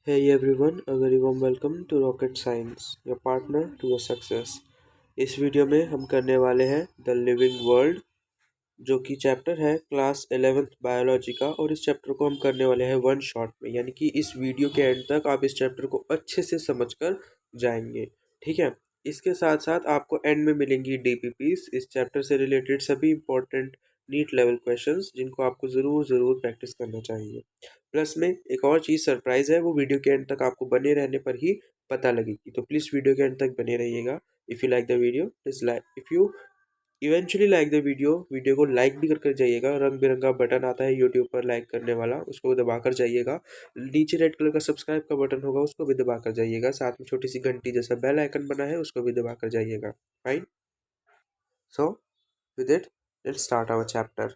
Hey everyone, a very warm welcome to Rocket Science, your partner to your success। इस video में हम करने वाले हैं द लिविंग वर्ल्ड, जो कि चैप्टर है क्लास 11th बायोलॉजी का। और इस चैप्टर को हम करने वाले हैं वन शॉट में, यानी कि इस वीडियो के एंड तक आप इस चैप्टर को अच्छे से समझ कर जाएंगे। ठीक है। इसके साथ साथ आपको एंड में मिलेंगी डीपीपीस, इस चैप्टर से रिलेटेड सभी इंपॉर्टेंट नीट लेवल क्वेश्चंस जिनको आपको ज़रूर प्रैक्टिस करना चाहिए। प्लस में एक और चीज़ सरप्राइज है, वो वीडियो के एंड तक आपको बने रहने पर ही पता लगेगी, तो प्लीज़ वीडियो के एंड तक बने रहिएगा। If you like the video please like, if you eventually like the video को लाइक भी कर जाइएगा। रंग बिरंगा बटन आता है यूट्यूब पर लाइक करने वाला, उसको दबा कर जाइएगा। नीचे रेड कलर का सब्सक्राइब का बटन होगा, उसको भी दबा कर जाइएगा। साथ में छोटी सी घंटी जैसा बेल आइकन बना है, उसको भी दबा कर जाइएगा। Fine. So with it let's start our chapter.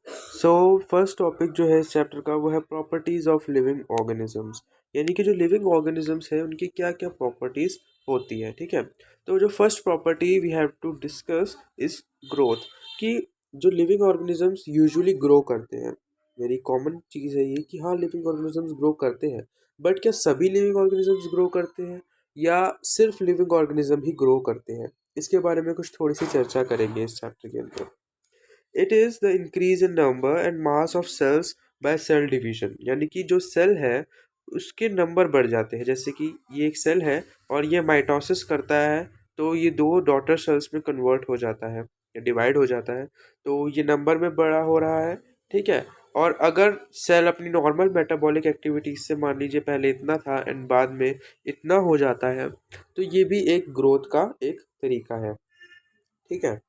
So first topic जो है इस चैप्टर का वो है प्रॉपर्टीज ऑफ लिविंग ऑर्गेनिजम्स, यानी कि जो लिविंग ऑर्गेनिजम्स है उनकी क्या क्या प्रॉपर्टीज होती है। ठीक है। तो जो first property we have to discuss is growth, कि जो लिविंग ऑर्गेनिजम्स यूजुअली ग्रो करते हैं। वेरी कॉमन चीज़ है ये कि हाँ, लिविंग ऑर्गेनिजम्स ग्रो करते हैं, बट क्या सभी लिविंग ऑर्गेनिजम्स ग्रो करते हैं या सिर्फ लिविंग ऑर्गेनिज्म ही ग्रो करते हैं? इसके बारे में कुछ थोड़ी सी चर्चा करेंगे इस चैप्टर के अंदर। It is the increase in number and mass of cells by cell division, यानी कि जो सेल है उसके नंबर बढ़ जाते हैं। जैसे कि ये एक सेल है और ये माइटोसिस करता है, तो ये दो डॉटर सेल्स में कन्वर्ट हो जाता है या डिवाइड हो जाता है, तो ये नंबर में बड़ा हो रहा है। ठीक है। और अगर सेल अपनी नॉर्मल मेटाबॉलिक एक्टिविटीज से मान लीजिए पहले इतना था एंड बाद में इतना हो जाता है, तो ये भी एक ग्रोथ का एक तरीका है। ठीक है।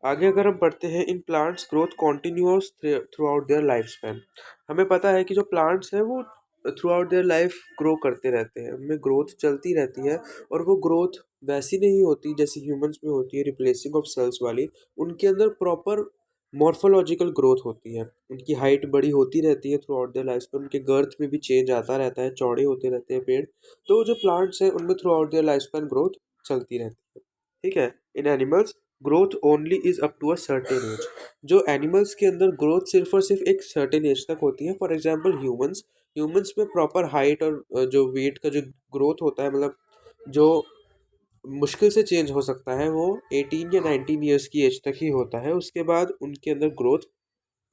आगे अगर हम पढ़ते हैं, in plants growth continuous through out their life span. हमें पता है कि जो प्लांट्स हैं वो through out their life grow करते रहते हैं, उनमें ग्रोथ चलती रहती है। और वो ग्रोथ वैसी नहीं होती जैसे ह्यूमंस में होती है, रिप्लेसिंग ऑफ सेल्स वाली। उनके अंदर प्रॉपर मॉर्फोलॉजिकल ग्रोथ होती है, उनकी हाइट बड़ी होती रहती है through out their life span, उनके गर्थ में भी चेंज आता रहता है, चौड़े होते रहते हैं पेड़। तो जो प्लांट्स हैं उनमें throughout their life span growth चलती रहती है। ठीक है। In animals growth only is up to a certain age. जो एनिमल्स के अंदर ग्रोथ सिर्फ और सिर्फ एक सर्टेन एज तक होती है। फॉर एग्जांपल ह्यूमंस, ह्यूमंस में प्रॉपर हाइट और जो वेट का जो ग्रोथ होता है, मतलब जो मुश्किल से चेंज हो सकता है, वो 18 या 19 ईयर्स की एज तक ही होता है। उसके बाद उनके अंदर ग्रोथ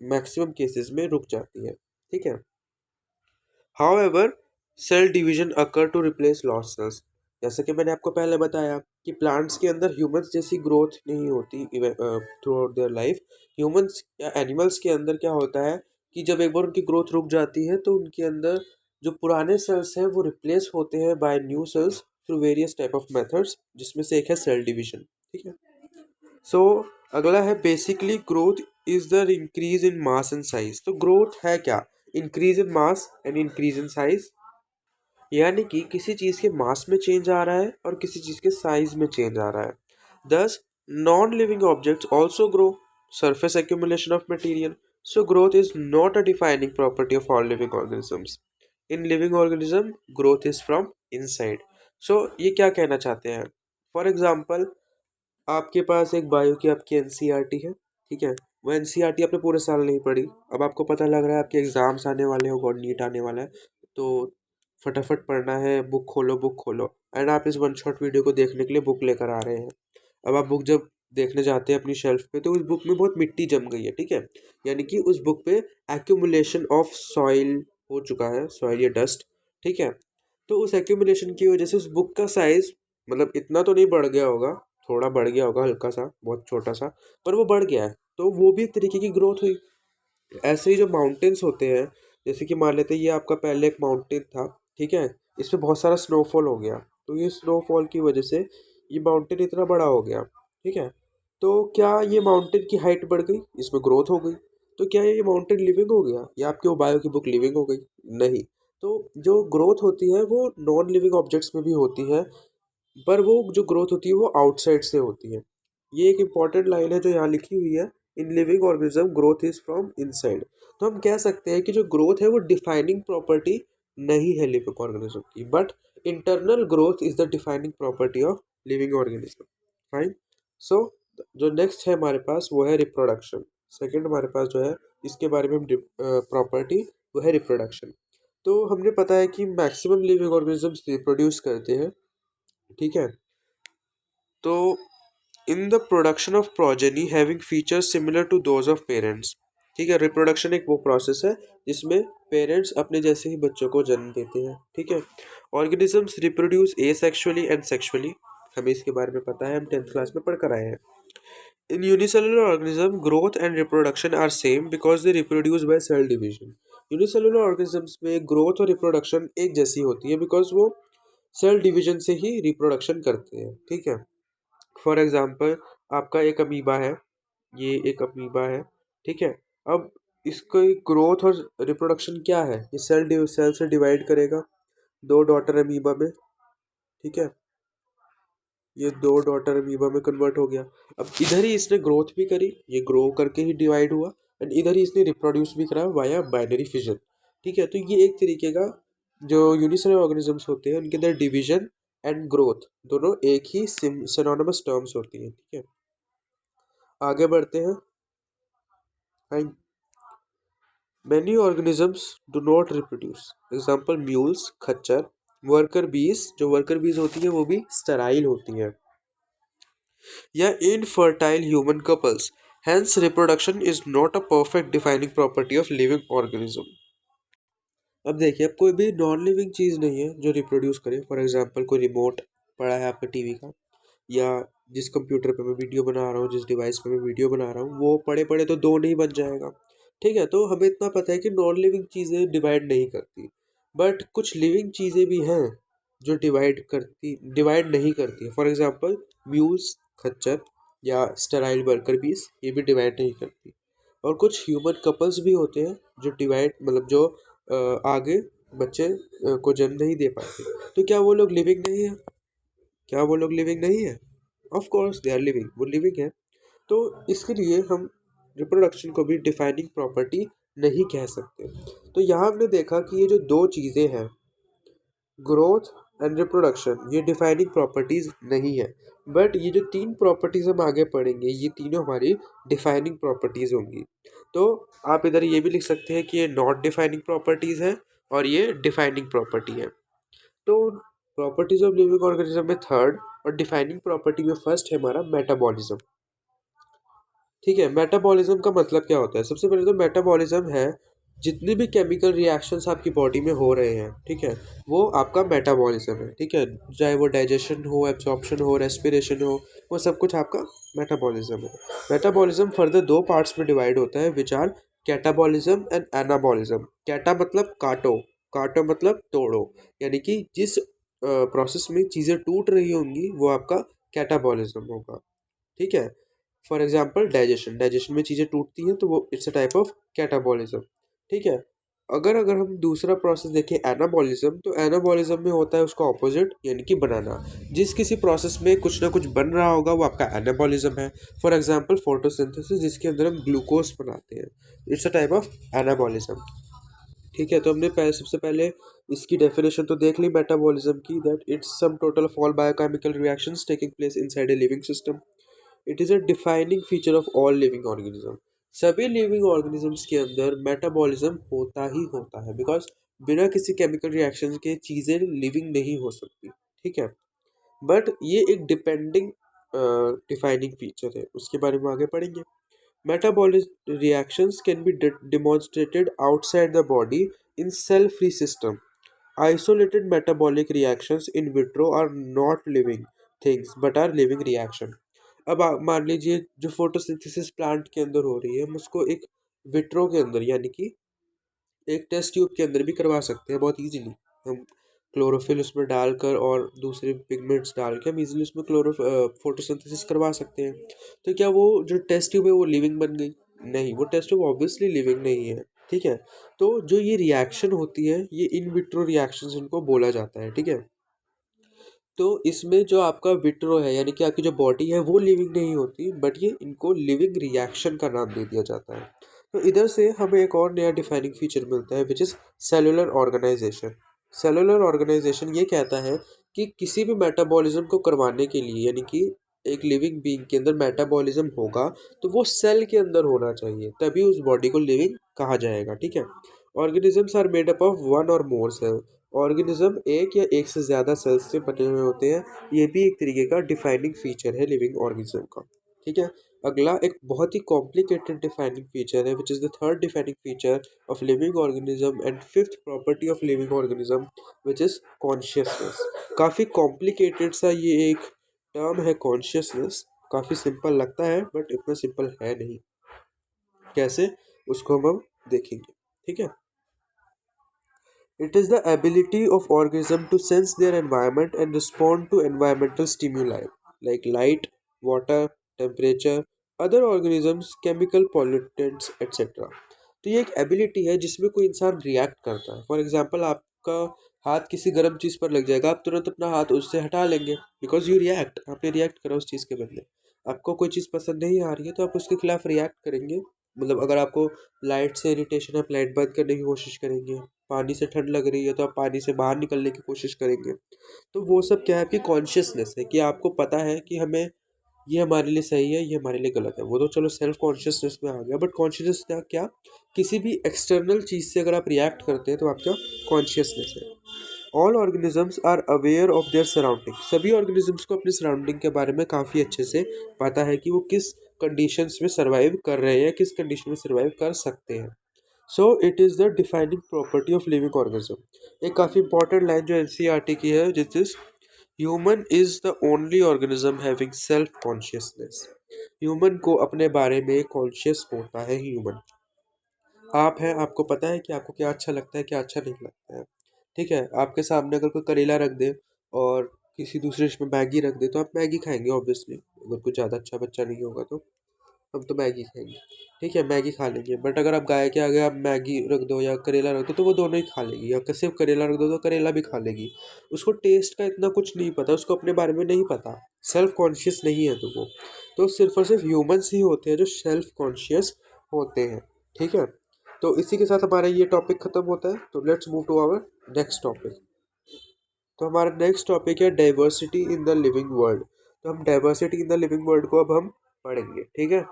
मैक्सिमम केसेस में रुक जाती है। ठीक है। However, cell division occur to replace lost cells. जैसे कि मैंने आपको पहले बताया कि प्लांट्स के अंदर ह्यूमंस जैसी ग्रोथ नहीं होती through out their life. Humans या एनिमल्स के अंदर क्या होता है कि जब एक बार उनकी ग्रोथ रुक जाती है, तो उनके अंदर जो पुराने सेल्स हैं वो रिप्लेस होते हैं by new cells through various type of methods, जिसमें से एक है सेल डिवीजन। ठीक है। सो अगला है basically growth is the increase in mass and size. तो ग्रोथ है क्या? Increase in mass and increase in size, यानी कि किसी चीज़ के मास में चेंज आ रहा है और किसी चीज़ के साइज में चेंज आ रहा है। दस, non living objects also grow, surface accumulation of material. So growth is not a defining property of all living organisms. In living organism, growth is from inside. So ये क्या कहना चाहते हैं? फॉर एग्जाम्पल, आपके पास एक बायो की आपकी NCERT है। ठीक है। वो एनसीईआरटी आपने पूरे साल नहीं पढ़ी, अब आपको पता लग रहा है आपके एग्जाम्स आने वाले हो, गॉड नीट आने वाला है, तो फटाफट पढ़ना है, बुक खोलो एंड आप इस वन शॉट वीडियो को देखने के लिए बुक लेकर आ रहे हैं। अब आप बुक जब देखने जाते हैं अपनी शेल्फ पे, तो उस बुक में बहुत मिट्टी जम गई है। ठीक है। यानी कि उस बुक पे एक्यूमुलेशन ऑफ सॉइल हो चुका है, सॉइल या डस्ट। ठीक है। तो उस एक्यूमुलेशन की वजह से उस बुक का साइज, मतलब इतना तो नहीं बढ़ गया होगा, थोड़ा बढ़ गया होगा, हल्का सा, बहुत छोटा सा, पर वो बढ़ गया है, तो वो भी एक तरीके की ग्रोथ हुई। ऐसे ही जो माउंटेन्स होते हैं, जैसे कि मान लेते हैं ये आपका पहले एक माउंटेन था। ठीक है। इस पे बहुत सारा स्नोफॉल हो गया, तो ये स्नोफॉल की वजह से ये माउंटेन इतना बड़ा हो गया। ठीक है। तो क्या ये माउंटेन की हाइट बढ़ गई, इसमें ग्रोथ हो गई, तो क्या ये माउंटेन लिविंग हो गया या आपके वो बायो की बुक लिविंग हो गई? नहीं। तो जो ग्रोथ होती है वो नॉन लिविंग ऑब्जेक्ट्स में भी होती है, पर वो जो ग्रोथ होती है वो आउटसाइड से होती है। ये एक इम्पॉर्टेंट लाइन है जो यहाँ लिखी हुई है, in living organism growth is from inside. तो हम कह सकते हैं कि जो ग्रोथ है वो डिफाइनिंग प्रॉपर्टी नहीं है लिविंग ऑर्गेनिज्म की, but internal growth is the defining property of living organism. Fine. So जो नेक्स्ट है हमारे पास वो है रिप्रोडक्शन। सेकेंड हमारे पास जो है, इसके बारे में हम प्रॉपर्टी वो है रिप्रोडक्शन। तो हमने पता है कि मैक्सिमम लिविंग ऑर्गेनिजम्स रिप्रोड्यूस करते हैं, ठीक है। तो in the production of progeny having features similar to those of parents, ठीक है। रिप्रोडक्शन एक वो प्रोसेस है जिसमें पेरेंट्स अपने जैसे ही बच्चों को जन्म देते हैं, ठीक है। Organisms reproduce asexually and sexually, हमें इसके बारे में पता है, हम 10th क्लास में पढ़ कर आए हैं। In unicellular organism growth and reproduction are same because they reproduce by cell division. Unicellular organisms में ग्रोथ और रिप्रोडक्शन एक जैसी होती है बिकॉज वो सेल डिवीजन से ही रिप्रोडक्शन करते हैं, ठीक है। फॉर एग्जाम्पल आपका एक अमीबा है, ये एक अमीबा है, ठीक है। अब इसको ग्रोथ और रिप्रोडक्शन क्या है, ये सेल से डिवाइड करेगा दो डॉटर अमीबा में, ठीक है। ये दो डॉटर अमीबा में कन्वर्ट हो गया। अब इधर ही इसने ग्रोथ भी करी, ये ग्रो करके ही डिवाइड हुआ, एंड इधर ही इसने रिप्रोड्यूस भी करा वाया बाइनरी फिजन, ठीक है। तो ये एक तरीके का जो यूनिसेलुलर ऑर्गेनिजम्स होते हैं उनके अंदर डिवीजन एंड ग्रोथ दोनों एक ही सिनोनिमस टर्म्स होती हैं, ठीक है। आगे बढ़ते हैं। Many organisms do not reproduce, example mules खच्चर, वर्कर बीज, जो वर्कर बीज होती है वो भी स्टेराइल होती है, या infertile human couples. Hence reproduction is not a perfect defining property of living organism. अब देखिए, अब कोई भी नॉन लिविंग चीज़ नहीं है जो रिप्रोड्यूस करे। फॉर एग्जांपल कोई रिमोट पड़ा है आपका टीवी का, या जिस कंप्यूटर पे मैं वीडियो बना रहा हूँ, जिस डिवाइस पे मैं वीडियो बना रहा हूँ, वो पड़े पड़े तो दो नहीं बन जाएगा, ठीक है। तो हमें इतना पता है कि नॉन लिविंग चीज़ें डिवाइड नहीं करती, बट कुछ लिविंग चीज़ें भी हैं जो डिवाइड नहीं करती। फॉर एग्जाम्पल म्यूल्स खच्चर या स्टेराइल वर्कर बीस, ये भी डिवाइड नहीं करती। और कुछ ह्यूमन कपल्स भी होते हैं जो डिवाइड मतलब जो आगे बच्चे को जन्म नहीं दे पाते। तो क्या वो लोग लिविंग नहीं है? क्या वो लोग लिविंग नहीं है? Of course they are living, वो लिविंग है। तो इसके लिए हम रिप्रोडक्शन को भी डिफाइनिंग प्रॉपर्टी नहीं कह सकते। तो यहाँ हमने देखा कि ये जो दो चीज़ें हैं, ग्रोथ एंड रिप्रोडक्शन, ये डिफाइनिंग प्रॉपर्टीज नहीं है, बट ये जो तीन प्रॉपर्टीज हम आगे पढ़ेंगे ये तीनों हमारी डिफाइनिंग प्रॉपर्टीज होंगी। तो आप इधर ये भी लिख सकते हैं कि ये नॉट डिफाइनिंग प्रॉपर्टीज है और ये डिफाइनिंग प्रॉपर्टी है। तो प्रॉपर्टीज ऑफ लिविंग ऑर्गेनिज्म में थर्ड और डिफाइनिंग प्रॉपर्टी में फर्स्ट है हमारा मेटाबॉलिज्म, ठीक है। मेटाबॉलिज्म का मतलब क्या होता है? सबसे पहले तो मेटाबॉलिज्म है जितने भी केमिकल रिएक्शंस आपकी बॉडी में हो रहे हैं, ठीक है, वो आपका मेटाबॉलिज्म है, ठीक है। चाहे वो डाइजेशन हो, एब्जॉर्प्शन हो, रेस्पिरेशन हो, वो सब कुछ आपका मेटाबॉलिज्म है। मेटाबॉलिज्म फर्दर दो पार्ट्स में डिवाइड होता है which are catabolism and anabolism. Cata मतलब काटो, काटो मतलब तोड़ो, यानी कि जिस प्रोसेस में चीज़ें टूट रही होंगी वो आपका कैटाबॉलिज्म होगा, ठीक है। फॉर एग्जाम्पल डाइजेशन, डाइजेशन में चीज़ें टूटती हैं तो वो it's a type of catabolism, ठीक है। अगर अगर हम दूसरा प्रोसेस देखें एनाबॉलिज्म, तो एनाबॉलिज्म में होता है उसका ऑपोजिट, यानी कि बनाना। जिस किसी प्रोसेस में कुछ ना कुछ बन रहा होगा वो आपका एनाबॉलिज्म है। फॉर एग्जाम्पल फोटोसिंथेसिस, जिसके अंदर हम ग्लूकोज बनाते हैं, it's a type of anabolism, ठीक है। तो हमने सबसे पहले इसकी डेफिनेशन तो देख ली मेटाबॉलिज्म की, that it's sum total of all biochemical reactions taking place inside a living system. It is a defining feature of all living organism. सभी लिविंग ऑर्गेनिजम्स के अंदर मेटाबॉलिज्म होता ही होता है, बिकॉज बिना किसी केमिकल रिएक्शन के चीज़ें लिविंग नहीं हो सकती, ठीक है। बट ये एक डिपेंडिंग डिफाइनिंग फीचर है, उसके बारे में आगे पढ़ेंगे। Metabolic reactions can be demonstrated outside the body in cell-free system. Isolated metabolic reactions in vitro are not living things but are living reaction. अब मान लीजिए जो फोटोसिंथेसिस प्लांट के अंदर हो रही है, हम उसको एक विट्रो के अंदर यानी कि एक टेस्ट ट्यूब के अंदर भी करवा सकते हैं बहुत इजीली। हम क्लोरोफिल उसमें डालकर और दूसरे पिगमेंट्स डाल के हम इजीली उसमें फोटोसिंथेसिस करवा सकते हैं। तो क्या वो जो टेस्ट ट्यूब है वो लिविंग बन गई? नहीं, वो टेस्ट ट्यूब ऑब्वियसली लिविंग नहीं है, ठीक है। तो जो ये रिएक्शन होती है ये इन विट्रो रिएक्शंस इनको बोला जाता है, ठीक है। तो इसमें जो आपका विट्रो है यानी कि आपकी जो बॉडी है वो लिविंग नहीं होती, बट ये इनको लिविंग रिएक्शन का नाम दे दिया जाता है। तो इधर से हमें एक और नया डिफाइनिंग फीचर मिलता है which is cellular organisation. Cellular organisation ये कहता है कि किसी भी मेटाबॉलिज्म को करवाने के लिए, यानी कि एक लिविंग बीइंग के अंदर मेटाबॉलिज्म होगा तो वो सेल के अंदर होना चाहिए, तभी उस बॉडी को लिविंग कहा जाएगा, ठीक है। Organisms are made up of one or more cell. Organism एक या एक से ज़्यादा सेल्स से बने हुए होते हैं। ये भी एक तरीके का डिफाइनिंग फीचर है लिविंग ऑर्गेनिज्म का, ठीक है। अगला एक बहुत ही कॉम्प्लिकेटेड डिफाइनिंग फीचर है which is the third defining feature of living organism and fifth property of living organism which is consciousness. काफ़ी कॉम्प्लिकेटेड सा ये एक टर्म है कॉन्शियसनेस। काफ़ी सिंपल लगता है बट इतना सिंपल है नहीं। कैसे, उसको हम देखेंगे, ठीक है। It is the ability of organism to sense their environment and respond to environmental stimuli like light, water, temperature, other organisms, chemical pollutants, etc. तो ये एक एबिलिटी है जिसमें कोई इंसान रिएक्ट करता है। फॉर एग्जांपल आपका हाथ किसी गर्म चीज़ पर लग जाएगा, आप तुरंत अपना हाथ उससे हटा लेंगे बिकॉज यू रिएक्ट, आपने रिएक्ट करा उस चीज़ के बदले। आपको कोई चीज़ पसंद नहीं आ रही है तो आप उसके खिलाफ रिएक्ट करेंगे। मतलब अगर आपको लाइट से इरिटेशन है, आप लाइट बंद करने की कोशिश करेंगे। पानी से ठंड लग रही है तो आप पानी से बाहर निकलने की कोशिश करेंगे। तो वो सब क्या है, आपकी कॉन्शियसनेस है कि आपको पता है कि हमें ये हमारे लिए सही है, ये हमारे लिए गलत है। वो तो चलो सेल्फ कॉन्शियसनेस में आ गया, बट कॉन्शियसनेस क्या क्या, किसी भी एक्सटर्नल चीज़ से अगर आप रिएक्ट करते हैं तो आपका कॉन्शियसनेस है। All organisms are aware of their surrounding. सभी ऑर्गेनिजम्स को अपनी सराउंडिंग के बारे में काफ़ी अच्छे से पता है कि वो किस कंडीशंस में सर्वाइव कर रहे हैं, किस कंडीशन में सर्वाइव कर सकते हैं। So it is the defining property of living organism. एक काफ़ी इंपॉर्टेंट लाइन जो एनसीईआरटी की है, जिस is human is the only organism having self consciousness. Human को अपने बारे में कॉन्शियस होता है ह्यूमन। आप हैं, आपको पता है कि आपको क्या अच्छा लगता है, क्या अच्छा नहीं लगता है, ठीक है। आपके सामने अगर कोई करेला रख दे और किसी दूसरे डिश में मैगी रख दे तो आप मैगी खाएंगे ऑब्वियसली। अगर कोई ज़्यादा अच्छा बच्चा नहीं होगा तो हम तो मैगी खाएंगे, ठीक है, मैगी खा लेंगे। बट अगर आप गाय के आगे आप मैगी रख दो या करेला रख दो तो वो दोनों ही खा लेगी, या सिर्फ करेला रख दो तो करेला भी खा लेगी। उसको टेस्ट का इतना कुछ नहीं पता, उसको अपने बारे में नहीं पता, सेल्फ कॉन्शियस नहीं है। तो वो तो सिर्फ और सिर्फ ह्यूमंस ही होते हैं जो सेल्फ कॉन्शियस होते हैं, ठीक है। तो इसी के साथ हमारा ये टॉपिक खत्म होता है। तो let's move to our next topic. तो हमारा नेक्स्ट टॉपिक है diversity in the living world. तो हम diversity in the living world को अब हम पढ़ेंगे, ठीक है।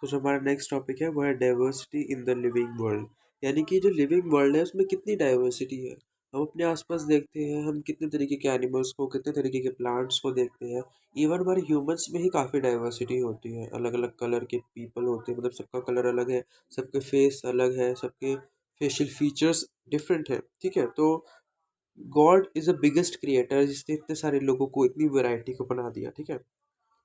तो जो हमारा नेक्स्ट टॉपिक है वो है diversity in the living world. यानी कि जो लिविंग वर्ल्ड है उसमें कितनी डाइवर्सिटी है। हम अपने आसपास देखते हैं, हम कितने तरीके के एनिमल्स को, कितने तरीके के प्लांट्स को देखते हैं। इवन हमारे ह्यूमंस में ही काफ़ी डाइवर्सिटी होती है। अलग अलग कलर के पीपल होते हैं, मतलब सबका कलर अलग है, सबके फेस अलग है, सबके फेशियल फीचर्स डिफरेंट है, ठीक है। तो God is the biggest creator जिसने इतने सारे लोगों को, इतनी वैरायटी को बना दिया, ठीक है।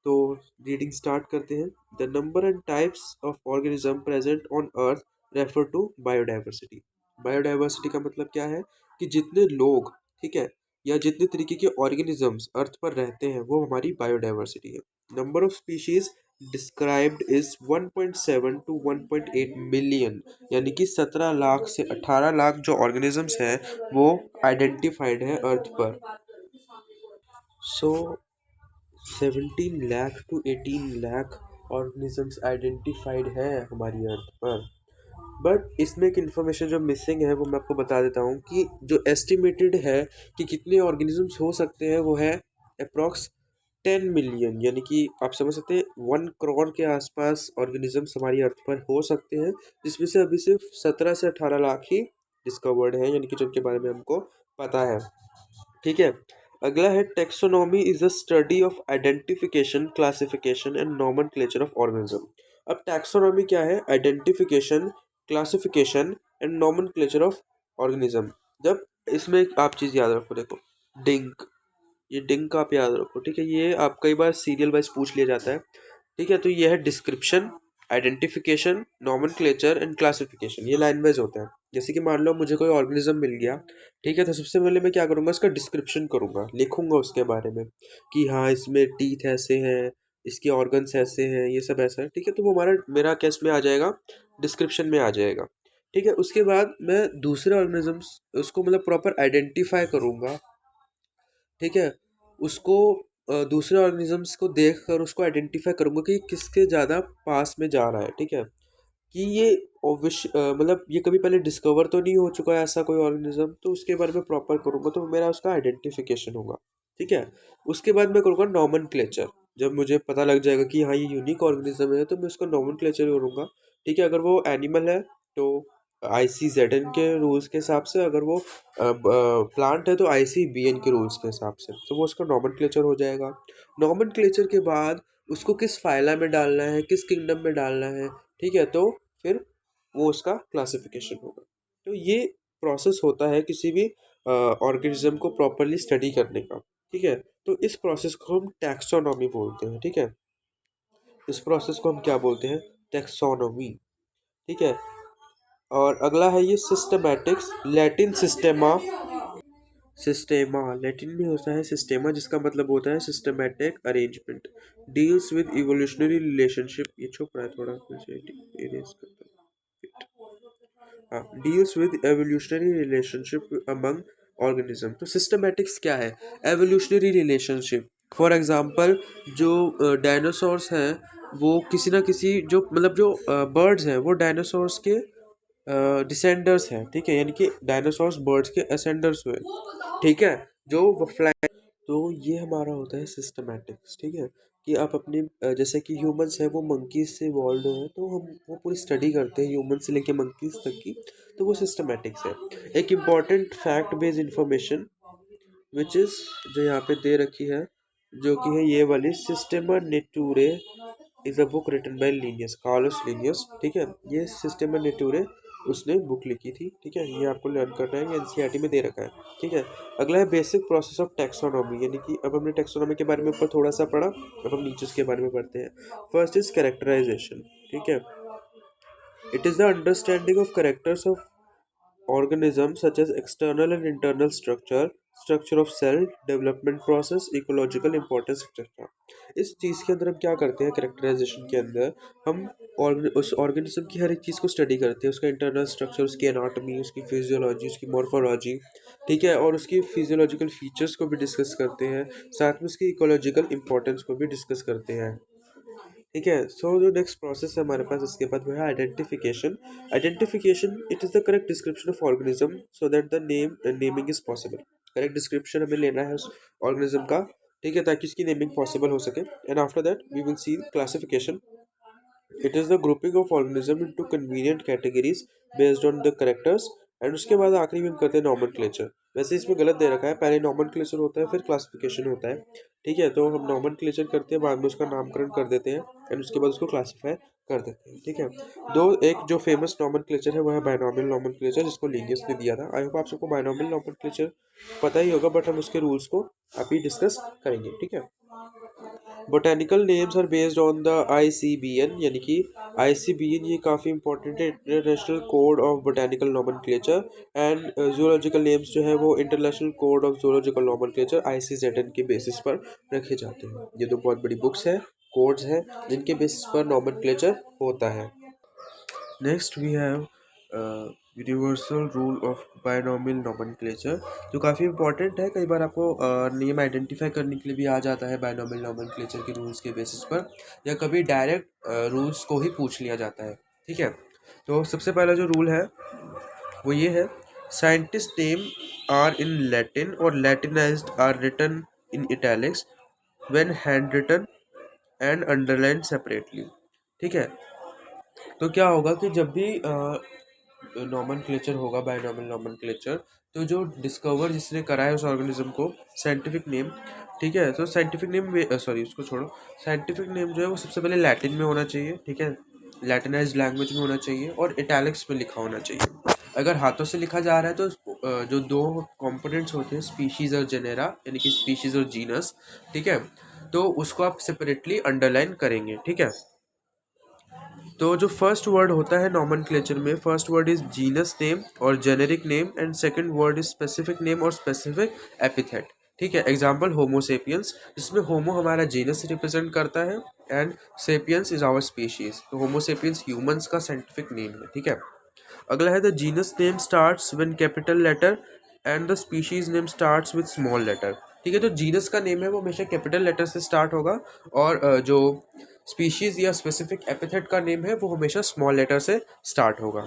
तो रीडिंग स्टार्ट करते हैं। The number and types of organism present on earth refer to biodiversity. Biodiversity का मतलब क्या है कि जितने लोग, ठीक है, या जितने तरीके के ऑर्गेनिजम्स अर्थ पर रहते हैं वो हमारी बायोडाइवर्सिटी है। Number of species described is 1.7 to 1.8 million. यानी कि 17 लाख से 18 लाख जो ऑर्गेनिजम्स हैं वो आइडेंटिफाइड है अर्थ पर। So 17 lakh to 18 lakh organisms identified है हमारी अर्थ पर। बट इसमें एक इन्फॉर्मेशन जो मिसिंग है वो मैं आपको बता देता हूँ कि जो एस्टिमेटेड है कि कितने ऑर्गेनिजम्स हो सकते हैं वो है अप्रॉक्स 10 मिलियन। यानी कि आप समझ सकते हैं 1 करोड़ के आसपास ऑर्गेनिजम्स हमारी अर्थ पर हो सकते हैं, जिसमें से अभी सिर्फ 17 से 18 लाख ही डिस्कवर्ड है, यानी कि जिनके बारे में हमको पता है, ठीक है। अगला है taxonomy is a study of identification, classification and nomenclature of organism. अब टैक्सोनॉमी क्या है, identification, classification and nomenclature of organism. जब इसमें एक आप चीज़ याद रखो, देखो डिंक, ये डिंक का आप याद रखो, ठीक है। ये आप कई बार सीरियल वाइज पूछ लिया जाता है, ठीक है। तो ये है description, identification, nomenclature and classification, ये लाइन वाइज होता है। जैसे कि मान लो मुझे कोई ऑर्गेनिज्म मिल गया, ठीक है, तो सबसे पहले मैं क्या करूँगा, इसका डिस्क्रिप्शन करूँगा, लिखूंगा उसके बारे में कि हाँ इसमें टीथ ऐसे हैं, इसके ऑर्गन्स ऐसे हैं, ये सब ऐसा है, ठीक है। तो वो हमारा मेरा क्या इसमें आ जाएगा, डिस्क्रिप्शन में आ जाएगा, ठीक है। उसके बाद मैं दूसरे ऑर्गेनिजम्स उसको मतलब प्रॉपर आइडेंटिफाई करूँगा, ठीक है। उसको दूसरे ऑर्गेनिजम्स को देख कर उसको आइडेंटिफाई करूँगा कि किसके ज़्यादा पास में जा रहा है, ठीक है। कि ये मतलब ये कभी पहले डिस्कवर तो नहीं हो चुका है ऐसा कोई ऑर्गेनिज्म, तो उसके बारे में प्रॉपर करूँगा तो मेरा उसका आइडेंटिफिकेशन होगा, ठीक है। उसके बाद मैं करूँगा नॉमेनक्लेचर। जब मुझे पता लग जाएगा कि हाँ ये यूनिक ऑर्गेनिज्म है तो मैं उसका नॉमेनक्लेचर करूँगा। ठीक है, अगर वो एनिमल है तो ICZN के रूल्स के हिसाब से, अगर वो प्लांट है तो ICBN के रूल्स के हिसाब से, तो वो उसका नॉमेनक्लेचर हो जाएगा। नॉमेनक्लेचर के बाद उसको किस फाइला में डालना है, किस किंगडम में डालना है, ठीक है, तो फिर वो उसका क्लासिफिकेशन होगा। तो ये प्रोसेस होता है किसी भी ऑर्गेनिज्म को प्रॉपरली स्टडी करने का। ठीक है, तो इस प्रोसेस को हम टैक्सोनॉमी बोलते हैं। ठीक है, इस प्रोसेस को हम क्या बोलते हैं? टैक्सोनॉमी। ठीक है, और अगला है ये सिस्टमैटिक्स, लैटिन सिस्टेमा। सिस्टेमा लैटिन में होता है सिस्टेमा, जिसका मतलब होता है systematic arrangement. Deals with evolutionary relationship, ये छुप रहा है थोड़ा, मुझे इरेज करता हूँ। Deals with evolutionary relationship among organism. तो सिस्टमैटिक्स क्या है? Evolutionary relationship. फॉर एग्जांपल जो डायनासोर्स हैं वो किसी ना किसी, जो मतलब जो बर्ड्स हैं वो डायनासोर्स के डिसेंडर्स हैं। ठीक है, यानी कि डायनासोर्स बर्ड्स के असेंडर्स हुए। ठीक है, जो वो फ्लाई, तो ये हमारा होता है सिस्टमैटिक्स। ठीक है, कि आप अपने जैसे कि ह्यूमंस है वो मंकीज से इवॉल्व हैं, तो हम वो पूरी स्टडी करते हैं ह्यूमन से लेके मंकीज तक की, तो वो सिस्टमैटिक्स है। एक important fact based information which is, जो यहाँ पे दे रखी है, जो कि है ये वाली, Systema Naturae is a book written by Linnaeus, Carolus Linnaeus. ठीक है, ये सिस्टेमा नेटूरे उसने बुक लिखी थी। ठीक है, ये आपको लर्न करना है, ये NCERT में दे रखा है। ठीक है, अगला है बेसिक प्रोसेस ऑफ टैक्सोनॉमी, यानी कि अब हमने टैक्सोनॉमी के बारे में ऊपर थोड़ा सा पढ़ा, अब हम नीचे उसके बारे में पढ़ते हैं। First is characterisation. ठीक है, it is the understanding of characters of organisms such as external and internal structure, structure of cell, development process, ecological importance, etc. इस चीज़ के अंदर हम क्या करते हैं? कैरेक्टराइजेशन के अंदर हम उस ऑर्गेनिज्म की हर एक चीज़ को स्टडी करते हैं, उसका इंटरनल स्ट्रक्चर, उसकी एनाटॉमी, उसकी फिजियोलॉजी, उसकी मॉर्फोलॉजी। ठीक है, और उसकी फिजियोलॉजिकल फीचर्स को भी डिस्कस करते हैं, साथ में उसकी इकोलॉजिकल इंपॉर्टेंस को भी डिस्कस करते हैं। ठीक है, सो जो नेक्स्ट प्रोसेस है हमारे पास इसके बाद वो है identification. Identification, it is the correct description of organism so that the naming is possible. Correct description हमें लेना है उस ऑर्गेनिज्म का। ठीक है, ताकि उसकी नेमिंग पॉसिबल हो सके। And after that we will see classification. It is the grouping of organism into convenient categories based on the characters. And उसके बाद आखिरी में हम करते हैं नॉमेनक्लेचर। वैसे इसमें गलत दे रखा है, पहले नॉमेनक्लेचर होता है फिर क्लासिफिकेशन होता है। ठीक है, तो हम नॉमेनक्लेचर करते हैं, बाद में उसका नामकरण कर देते हैं, एंड उसके बाद उसको क्लासीफाई कर देते हैं। ठीक है, दो एक जो फेमस नॉमेनक्लेचर है वो है बायनॉमियल नॉमेनक्लेचर, जिसको लिनियस ने दिया था। आई होप आप सबको बायनॉमियल नॉमेनक्लेचर पता ही होगा, बट हम उसके रूल्स को अभी डिस्कस करेंगे। ठीक है, botanical names are based on the ICBN, यानी कि ICBN ये काफ़ी इंपॉर्टेंट है, international code of botanical nomenclature. And zoological names जो है वो international code of zoological nomenclature ICZN के बेसिस पर रखे जाते हैं। ये दो बहुत बड़ी बुक्स हैं, कोड्स हैं, जिनके बेसिस पर नॉमेनक्लेचर होता है। Next we have universal rule of binomial nomenclature, जो काफ़ी इंपॉर्टेंट है। कई बार आपको नेम आइडेंटिफाई करने के लिए भी आ जाता है बायनॉमियल नॉमेनक्लेचर के रूल्स के बेसिस पर, या कभी डायरेक्ट रूल्स को ही पूछ लिया जाता है। ठीक है, तो सबसे पहला जो रूल है वो ये है, scientist name are in Latin और latinized are written in italics when hand written and underline separately. ठीक है, तो क्या होगा कि जब भी नॉमेनक्लेचर होगा, बायनॉमियल नॉमेनक्लेचर, तो जो डिस्कवर जिसने करा है उस ऑर्गेनिज्म को, साइंटिफिक नेम, ठीक है, तो साइंटिफिक नेम, सॉरी उसको छोड़ो, साइंटिफिक नेम जो है वो सबसे पहले लैटिन में होना चाहिए। ठीक है, लैटिनाइज्ड लैंग्वेज में होना चाहिए और इटैलिक्स में लिखा होना चाहिए। अगर हाथों से लिखा जा रहा है तो जो दो कंपोनेंट्स होते हैं, स्पीशीज़ और जेनेरा, यानी कि स्पीशीज़ और जीनस, ठीक है, तो उसको आप सेपरेटली अंडरलाइन करेंगे। ठीक है, तो जो फर्स्ट वर्ड होता है नॉमेनक्लेचर में, first word is genus name और generic name, and second word is specific name और स्पेसिफिक एपिथेट। ठीक है, एग्जांपल होमो सेपियंस, जिसमें होमो हमारा जीनस रिप्रेजेंट करता है and sapiens is our species. तो होमो सेपियंस ह्यूमंस का साइंटिफिक नेम है। ठीक है, अगला है the genus name starts with capital letter and the species name starts with small letter. ठीक है, तो जीनस का नेम है वो हमेशा कैपिटल लेटर से स्टार्ट होगा, और जो स्पीशीज या स्पेसिफिक एपिथेट का नेम है वो हमेशा स्मॉल लेटर से स्टार्ट होगा।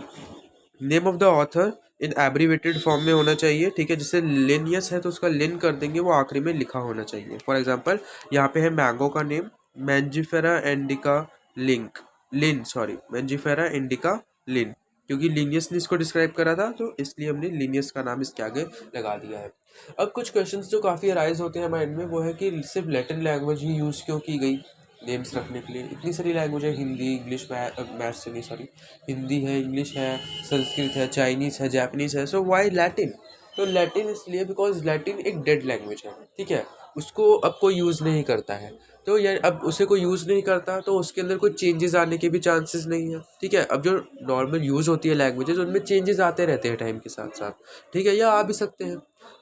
Name of the author in abbreviated form में होना चाहिए। ठीक है, जैसे लिनियस है तो उसका लिन कर देंगे, वो आखिरी में लिखा होना चाहिए। फॉर एग्जांपल यहाँ पे है मैंगो का नेम, मैंजिफेरा इंडिका लिंक लिन सॉरी मैंजिफेरा इंडिका लिन, क्योंकि लीनियस ने इसको डिस्क्राइब करा था तो इसलिए हमने लीनियस का नाम इसके आगे लगा दिया है। अब कुछ क्वेश्चंस जो काफ़ी अराइज होते हैं माइंड में वो है कि सिर्फ लैटिन लैंग्वेज ही यूज़ क्यों की गई नेम्स रखने के लिए, इतनी सारी लैंग्वेज है, हिंदी इंग्लिश मैथ्स से नहीं सॉरी, हिंदी है, इंग्लिश है, संस्कृत है, चाइनीज़ है, जापानीज़ है, सो वाई लैटिन? तो लैटिन इसलिए बिकॉज लैटिन एक डेड लैंग्वेज है, ठीक है, उसको अब कोई यूज़ नहीं करता है, तो यार अब उसे कोई यूज़ नहीं करता तो उसके अंदर कोई चेंजेस आने के भी चांसेस नहीं है, ठीक है। अब जो नॉर्मल यूज़ होती है लैंग्वेजेस उनमें चेंजेस आते रहते हैं टाइम के साथ साथ, ठीक है, या आ भी सकते हैं,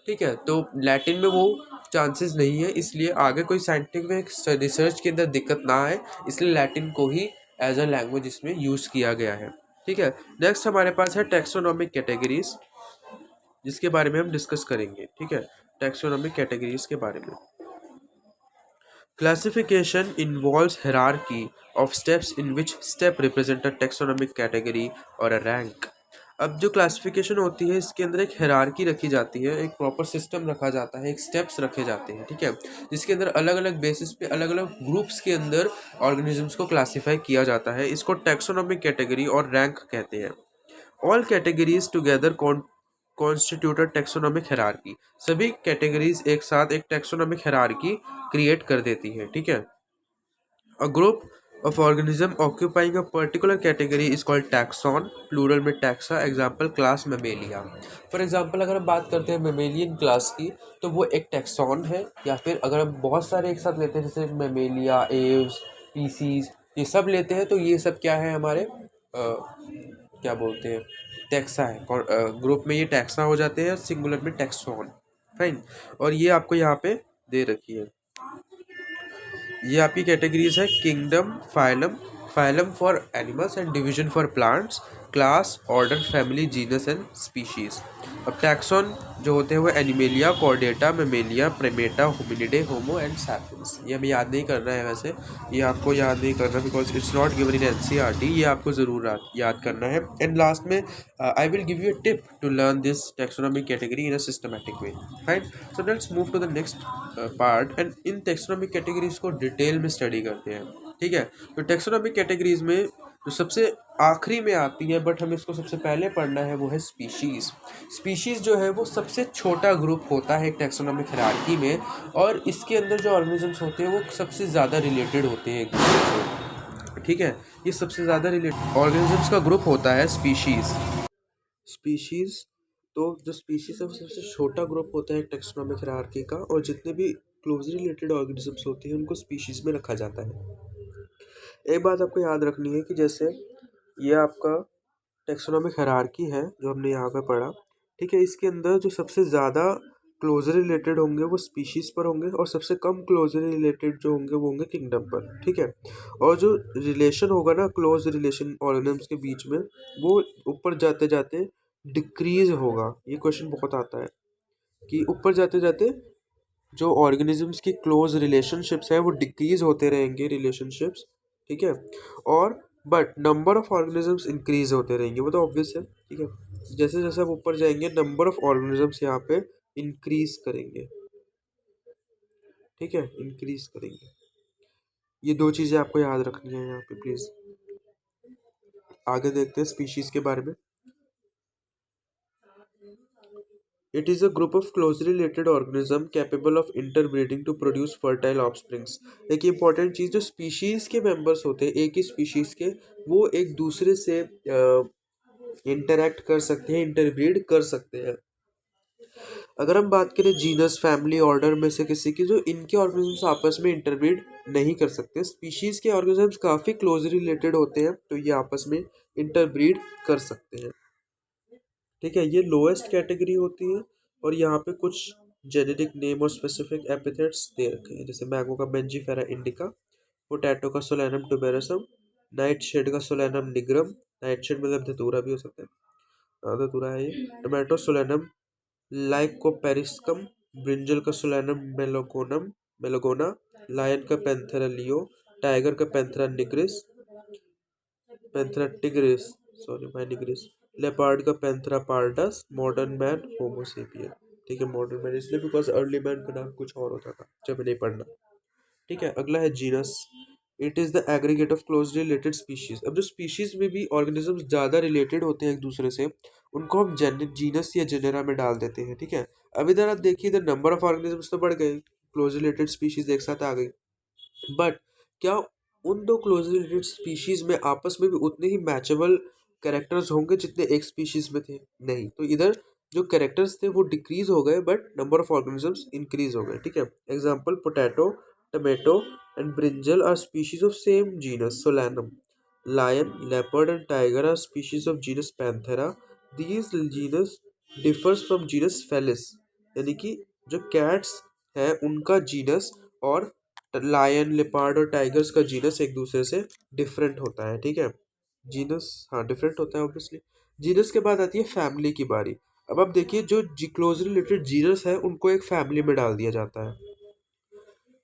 ठीक है, तो लैटिन में वो चांसेस नहीं है, इसलिए आगे कोई साइंटिफिक रिसर्च के अंदर दिक्कत ना आए, इसलिए लैटिन को ही एज अ लैंग्वेज इसमें यूज़ किया गया है, ठीक है। नेक्स्ट हमारे पास है टेक्सोनॉमिक कैटेगरीज, जिसके बारे में हम डिस्कस करेंगे, ठीक है, टैक्सोनॉमिक कैटेगरीज के बारे में। Classification involves hierarchy of steps in which step represent a taxonomic category or a rank. अब जो क्लासिफिकेशन होती है इसके अंदर एक हायरार्की रखी जाती है, एक प्रॉपर सिस्टम रखा जाता है, एक स्टेप्स रखे जाते हैं, ठीक है, जिसके अंदर अलग अलग बेसिस पे अलग अलग ग्रुप्स के अंदर ऑर्गेनिजम्स को क्लासिफाई किया जाता है, इसको टैक्सोनॉमिक कैटेगरी और रैंक कहते हैं। All categories together constituted taxonomic hierarchy, सभी कैटेगरीज एक साथ एक टैक्सोनॉमिक हायरार्की क्रिएट कर देती है, ठीक है। A group of organism occupying a particular category is called taxon, plural में taxa, example class Mammalia. For example अगर हम बात करते हैं मेमेलियन क्लास की तो वो एक टैक्सॉन है, या फिर अगर हम बहुत सारे एक साथ लेते हैं जैसे मेमेलिया, एव्स, पीसीज, ये सब लेते हैं तो ये सब क्या है हमारे क्या बोलते हैं, टैक्सा है, ग्रुप में ये टैक्सा हो जाते हैं, सिंगुलर में टैक्सॉन, फाइन। और ये आपको यहाँ पे दे रखी है, ये आपकी कैटेगरीज है, kingdom, phylum, phylum for animals and division for plants, class, order, family, genus and species. अब टैक्सॉन जो होते हैं वो Animalia, Chordata, Mammalia, Primata, Hominidae, Homo and sapiens. ये हमें याद नहीं करना है, वैसे ये आपको याद नहीं करना because it's not given in NCERT, ये आपको ज़रूर याद करना है। एंड लास्ट में I will give you a tip to learn this taxonomic category in a systematic way, fine. So let's move to the next part and in taxonomic categories को detail में study करते हैं, ठीक है। तो taxonomic categories में जो सबसे आखिरी में आती है बट हमें इसको सबसे पहले पढ़ना है वो है स्पीशीज़। स्पीशीज़ जो है वो सबसे छोटा ग्रुप होता है एक टेक्सोनॉमिक हायरार्की में, और इसके अंदर जो ऑर्गेनिजम्स होते हैं वो सबसे ज़्यादा रिलेटेड होते हैं एक दूसरे से, ठीक है। ये सबसे ज़्यादा रिलेटेड ऑर्गेनिजम्स का ग्रुप होता है स्पीशीज़। स्पीशीज़, तो जो स्पीशीज है वो सबसे छोटा ग्रुप होता है टेक्सोनॉमिक हायरार्की का, और जितने भी क्लोजली रिलेटेड ऑर्गेनिजम्स होते हैं उनको स्पीशीज में रखा जाता है। एक बात आपको याद रखनी है कि जैसे ये आपका टेक्सोनॉमिक हायरार्की है जो हमने यहाँ पे पढ़ा, ठीक है, इसके अंदर जो सबसे ज़्यादा क्लोजली रिलेटेड होंगे वो स्पीशीज़ पर होंगे, और सबसे कम क्लोजली रिलेटेड जो होंगे वो होंगे किंगडम पर, ठीक है। और जो रिलेशन होगा ना, क्लोज रिलेशन ऑर्गेनिम्स के बीच में, वो ऊपर जाते जाते डिक्रीज होगा। ये क्वेश्चन बहुत आता है कि ऊपर जाते जाते जो ऑर्गेनिजम्स की क्लोज रिलेशनशिप्स है वो डिक्रीज होते रहेंगे रिलेशनशिप्स, ठीक है, और but number of organisms increase होते रहेंगे, वो तो ऑब्वियस है, ठीक है। जैसे जैसे आप ऊपर जाएंगे नंबर ऑफ ऑर्गेनिजम्स यहाँ पे इंक्रीज करेंगे, ठीक है, इंक्रीज करेंगे। ये दो चीज़ें आपको याद रखनी है यहाँ पे प्लीज़। आगे देखते हैं स्पीशीज के बारे में। It is a group of closely related organism capable of interbreeding to produce fertile offsprings। एक इम्पॉर्टेंट चीज़, जो स्पीशीज़ के मेंबर्स होते हैं एक ही स्पीशीज़ के, वो एक दूसरे से इंटरेक्ट कर सकते हैं, इंटरब्रीड कर सकते हैं। अगर हम बात करें जीनस, फैमिली, ऑर्डर में से किसी की, जो इनके ऑर्गेनिजम्स आपस में इंटरब्रीड नहीं कर सकते, स्पीशीज़ के ऑर्गेनिजम्स काफ़ी क्लोजली रिलेटेड होते हैं तो ये आपस में इंटरब्रीड कर सकते हैं, ठीक है। ये लोएस्ट कैटेगरी होती है, और यहाँ पे कुछ जेनेटिक नेम और स्पेसिफिक एपिथेट्स दे रखे हैं, जैसे मैंगो का बेंजीफेरा इंडिका, पोटैटो का सोलैनम टुबेरसम, नाइट शेड का सोलैनम निग्रम, नाइट शेड मतलब धतूरा भी हो सकता है, धतूरा है ये, टोमेटो सोलैनम लाइकोपेरिस्कम, ब्रिंजल का सोलैनम मेलोगोनम मेलोगोना, लायन का पैंथेरा लियो, टाइगर का Panthera nigris, Panthera tigris, sorry my nigris, leopard का Panthera pardus, modern man homo sapien, ठीक है। मॉडर्न मैन इसलिए बिकॉज अर्ली मैन का नाम कुछ और होता था, जब नहीं पढ़ना। ठीक है, अगला है genus. It is the aggregate of close related species. अब जो स्पीशीज में भी ऑर्गेनिजम्स ज़्यादा रिलेटेड होते हैं एक दूसरे से, उनको हम जीनस या जेनेरा में डाल देते हैं। ठीक है, अब इधर आप देखिए, इधर नंबर ऑफ ऑर्गेनिजम्स तो बढ़ गए, क्लोज रिलेटेड स्पीशीज एक साथ आ गई, बट क्या उन दो क्लोजली रिलेटेड स्पीशीज में आपस में भी उतने ही मैचेबल कैरेक्टर्स होंगे जितने एक स्पीशीज में थे? नहीं। तो इधर जो कैरेक्टर्स थे वो डिक्रीज हो गए, but number of organisms increase हो गए। ठीक है, example potato, tomato and brinjal are species of same genus Solanum. Lion, leopard and tiger are species of genus Panthera. These genus differs from genus Felis. यानी कि जो cats है उनका genus और लायन, लेपर्ड और टाइगर्स का genus एक दूसरे से डिफरेंट होता है। ठीक है, जीनस, हाँ, डिफरेंट होता है ऑब्वियसली। जीनस के बाद आती है फैमिली की बारी। अब आप देखिए, जो क्लोजली रिलेटेड जीनस है उनको एक फैमिली में डाल दिया जाता है।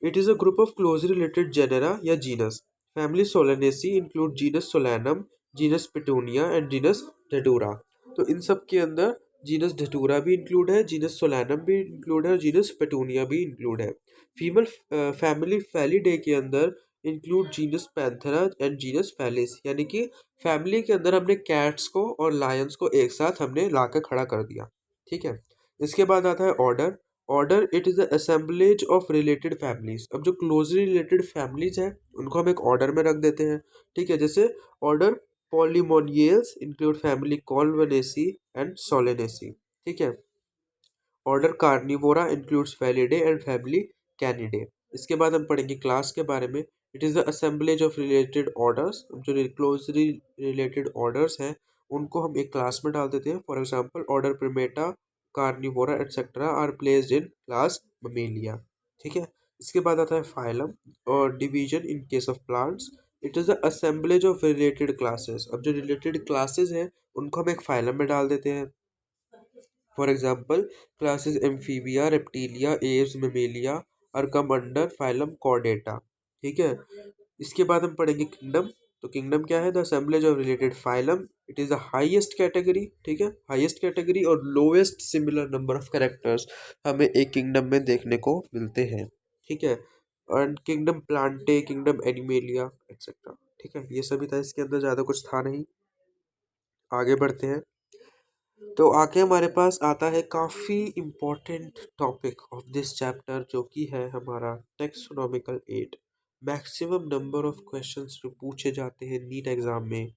It is a group of closely related genera या genus. Family Solanaceae include genus Solanum, genus Petunia and genus Datura. तो इन सब के अंदर जीनस डेटूरा भी इंक्लूड है, जीनस सोलैनम भी इंक्लूड है और जीनस पेटूनिया भी इंक्लूड है। फीमेल फैमिली फैलिडे के अंदर include genus Panthera and genus Felis. यानी कि फैमिली के अंदर हमने कैट्स को और लायंस को एक साथ हमने ला के खड़ा कर दिया। ठीक है, इसके बाद आता है order. Order, it is the assemblage of related families. अब जो क्लोजली रिलेटेड फैमिलीज हैं उनको हम एक ऑर्डर में रख देते हैं। ठीक है, जैसे order Polemoniales include family Convolvulaceae and Solanaceae. ठीक है, order Carnivora includes Felidae and family Canidae. इसके बाद हम पढ़ेंगे क्लास के बारे में। It is the assemblage of related orders. जो क्लोजली रिलेटेड ऑर्डर्स हैं उनको हम एक क्लास में डाल देते हैं। For example, order Primata, Carnivora etcetera are placed in class Mammalia. ठीक है, इसके बाद आता है फाइलम और division in case of plants. It is the assemblage of related classes. अब जो रिलेटेड क्लासेस हैं उनको हम एक फाइलम में डाल देते हैं। For example, classes Amphibia, Reptilia, Aves, Mammalia are come under phylum Chordata. ठीक है, इसके बाद हम पढ़ेंगे किंगडम। तो किंगडम क्या है? The assemblage of related phylum. It is the highest category. ठीक है, हाईएस्ट कैटेगरी और lowest similar number of characters हमें एक किंगडम में देखने को मिलते हैं। ठीक है, and kingdom Plantae, kingdom animalia etcetera. ठीक है, ये सभी था, इसके अंदर ज़्यादा कुछ था नहीं। आगे बढ़ते हैं। तो आगे हमारे पास आता है काफ़ी important topic of this chapter, जो कि है हमारा taxonomical add. Maximum number of questions जो पूछे जाते हैं नीट एग्ज़ाम में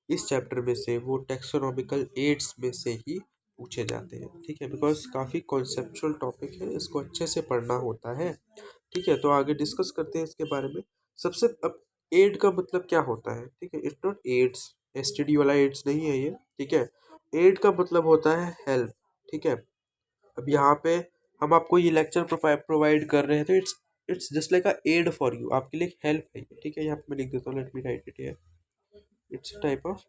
इस चैप्टर में से, वो टेक्सोनॉमिकल एड्स में से ही पूछे जाते हैं। ठीक है, बिकॉज काफ़ी कॉन्सेप्चुअल टॉपिक है, इसको अच्छे से पढ़ना होता है। ठीक है, तो आगे डिस्कस करते हैं इसके बारे में। सबसे अब एड का मतलब क्या होता है? ठीक है, इट्स नॉट एड्स, एसटीडी वाला एड्स नहीं है ये। ठीक है, एड का मतलब होता है हेल्प। ठीक है, अब यहाँ पे हम आपको ये लेक्चर प्रोवाइड कर रहे हैं, तो it's just like a aid for you, आपके लिए हेल्प है ये। ठीक है, यहाँ पे मैं लिख देता हूँ, let me right it here. It's type of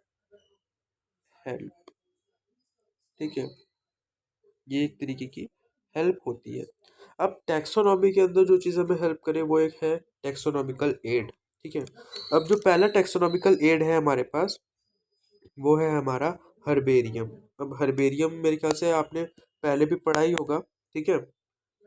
help. ठीक है, ये एक तरीके की हेल्प होती है। अब टैक्सोनॉमी के अंदर जो चीज़ हमें हेल्प करे वो एक है टैक्सोनॉमिकल एड। ठीक है, अब जो पहला टैक्सोनॉमिकल एड है हमारे पास, वो है हमारा हर्बेरियम। अब हर्बेरियम मेरे ख्याल से आपने पहले भी पढ़ा ही होगा। ठीक है,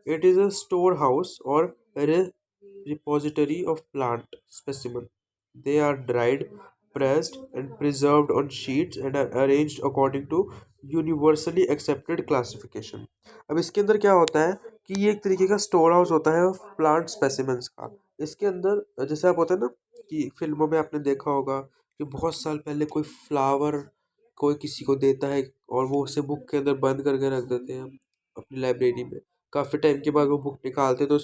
it is a store house और repository of plant specimen. They are dried, pressed and preserved on sheets and are arranged according to universally accepted classification. अब इसके अंदर क्या होता है कि ये एक तरीके का स्टोर हाउस होता है प्लांट स्पेसिमेंट्स का। इसके अंदर जैसे आप होता है ना कि फिल्मों में आपने देखा होगा कि बहुत साल पहले कोई फ्लावर कोई किसी को देता है और वो उसे बुक के अंदर बंद करके रख देते हैं अपनी लाइब्रेरी में। काफ़ी टाइम के बाद वो बुक निकालते हैं तो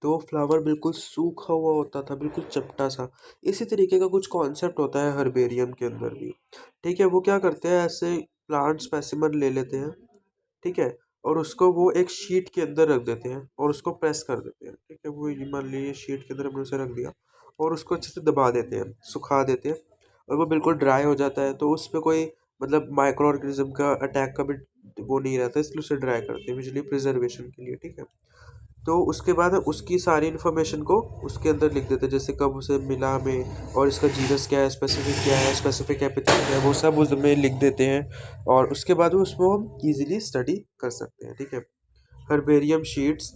वो फ्लावर बिल्कुल सूखा हुआ होता था, बिल्कुल चपटा सा। इसी तरीके का कुछ कॉन्सेप्ट होता है हर्बेरियम के अंदर भी। ठीक है, वो क्या करते हैं, ऐसे प्लांट स्पेसिमन ले लेते हैं। ठीक है, और उसको वो एक शीट के अंदर रख देते हैं और उसको प्रेस कर देते हैं। ठीक है, वो ये मान लीजिए शीट के अंदर हमने उसे रख दिया और उसको अच्छे से दबा देते हैं, सुखा देते हैं और वो बिल्कुल ड्राई हो जाता है। तो उस पर कोई मतलब माइक्रो ऑर्गेनिज्म का अटैक का भी वो नहीं रहता, इसलिए उसे ड्राई करते हैं विजुअली प्रिजर्वेशन के लिए। ठीक है, तो उसके बाद उसकी सारी इन्फॉर्मेशन को उसके अंदर लिख देते हैं, जैसे कब उसे मिला हमें और इसका जीनस क्या है, स्पेसिफिक क्या है, स्पेसिफिक एपिथेट क्या है, वो सब उसमें लिख देते हैं और उसके बाद उसको हम इजीली स्टडी कर सकते हैं। ठीक है, herbarium sheets